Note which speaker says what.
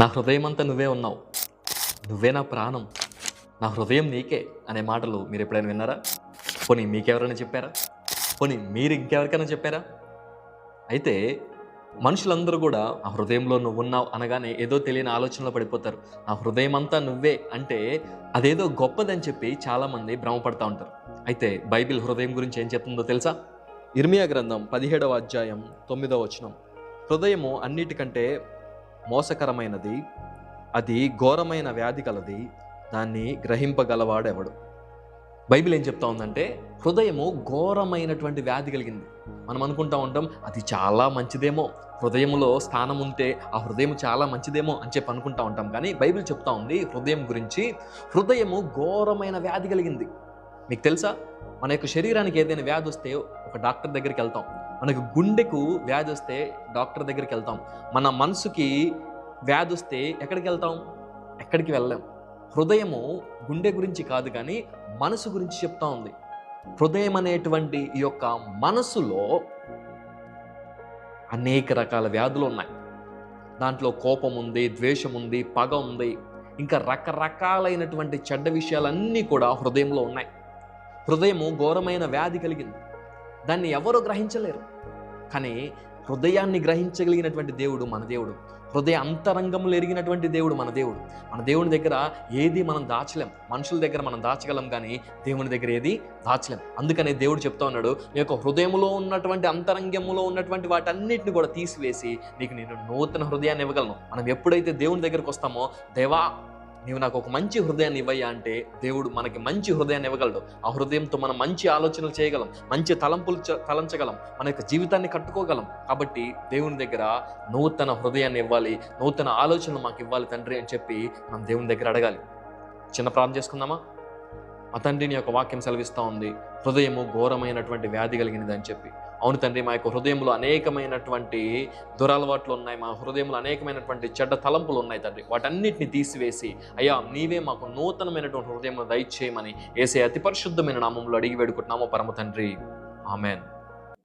Speaker 1: నా హృదయమంతా నువ్వే ఉన్నావు, నువ్వే నా ప్రాణం, నా హృదయం నీకే అనే మాటలు మీరు ఎప్పుడైనా విన్నారా? పోనీ మీకెవరైనా చెప్పారా? పోనీ మీరు ఇంకెవరికైనా చెప్పారా? అయితే మనుషులందరూ కూడా ఆ హృదయంలో నువ్వు ఉన్నావు అనగానే ఏదో తెలియని ఆలోచనలో పడిపోతారు. నా హృదయం అంతా నువ్వే అంటే అదేదో గొప్పదని చెప్పి చాలామంది భ్రమపడతా ఉంటారు. అయితే బైబిల్ హృదయం గురించి ఏం చెప్తుందో తెలుసా? ఇర్మియా గ్రంథం 17వ అధ్యాయం 9వ వచనం, హృదయము అన్నిటికంటే మోసకరమైనది, అది ఘోరమైన వ్యాధి కలది, దాన్ని గ్రహింపగలవాడెవడు. బైబిల్ ఏం చెప్తా ఉందంటే హృదయము ఘోరమైనటువంటి వ్యాధి కలిగింది. మనం అనుకుంటా ఉంటాం అది చాలా మంచిదేమో, హృదయంలో స్థానం ఉంటే ఆ హృదయం చాలా మంచిదేమో అని చెప్పి అనుకుంటా ఉంటాం. కానీ బైబిల్ చెప్తా ఉంది హృదయం గురించి, హృదయము ఘోరమైన వ్యాధి కలిగింది. మీకు తెలుసా, మన యొక్క శరీరానికి ఏదైనా వ్యాధి వస్తే ఒక డాక్టర్ దగ్గరికి వెళ్తాం, మనకు గుండెకు వ్యాధి వస్తే డాక్టర్ దగ్గరికి వెళ్తాం, మన మనసుకి వ్యాధి వస్తే ఎక్కడికి వెళ్తాం? ఎక్కడికి వెళ్ళాం. హృదయము గుండె గురించి కాదు కానీ మనసు గురించి చెప్తా ఉంది. హృదయం అనేటువంటి ఈ యొక్క మనసులో అనేక రకాల వ్యాధులు ఉన్నాయి. దాంట్లో కోపం ఉంది, ద్వేషం ఉంది, పగ ఉంది, ఇంకా రకరకాలైనటువంటి చెడ్డ విషయాలన్నీ కూడా హృదయంలో ఉన్నాయి. హృదయము ఘోరమైన వ్యాధి కలిగింది, దాన్ని ఎవరు గ్రహించలేరు. కానీ హృదయాన్ని గ్రహించగలిగినటువంటి దేవుడు మన దేవుడు, హృదయ అంతరంగంలో ఎరిగినటువంటి దేవుడు మన దేవుడు. మన దేవుని దగ్గర ఏది మనం దాచలేం. మనుషుల దగ్గర మనం దాచగలం కానీ దేవుని దగ్గర ఏది దాచలేం. అందుకనే దేవుడు చెప్తా ఉన్నాడు, నీ యొక్క హృదయంలో ఉన్నటువంటి అంతరంగంలో ఉన్నటువంటి వాటన్నిటిని కూడా తీసివేసి నీకు నేను నూతన హృదయాన్ని ఇవ్వగలను. మనం ఎప్పుడైతే దేవుని దగ్గరకు వస్తామో, దేవా నీవు నాకు ఒక మంచి హృదయాన్ని ఇవ్వయ్యా అంటే దేవుడు మనకి మంచి హృదయాన్ని ఇవ్వగలడు. ఆ హృదయంతో మనం మంచి ఆలోచనలు చేయగలం, మంచి తలంపులు తలంచగలం, మన యొక్క జీవితాన్ని కట్టుకోగలం. కాబట్టి దేవుని దగ్గర నూతన హృదయాన్ని ఇవ్వాలి, నూతన ఆలోచనలు మాకు ఇవ్వాలి తండ్రి అని చెప్పి మనం దేవుని దగ్గర అడగాలి. చిన్న ప్రార్థన చేసుకుందామా? మా తండ్రి నీ యొక్క వాక్యం సెలవిస్తూ ఉంది హృదయము ఘోరమైనటువంటి వ్యాధి కలిగినది అని చెప్పి. అవును తండ్రి, మా యొక్క హృదయంలో అనేకమైనటువంటి దురలవాట్లు ఉన్నాయి, మా హృదయంలో అనేకమైనటువంటి చెడ్డ తలంపులు ఉన్నాయి తండ్రి. వాటన్నిటిని తీసివేసి అయ్యా నీవే మాకు నూతనమైనటువంటి హృదయం దయచేయమని యేసయ్య అతి పరిశుద్ధమైన నామములో అడిగి వేడుకుంటున్నాము పరమ తండ్రి. ఆమెన్.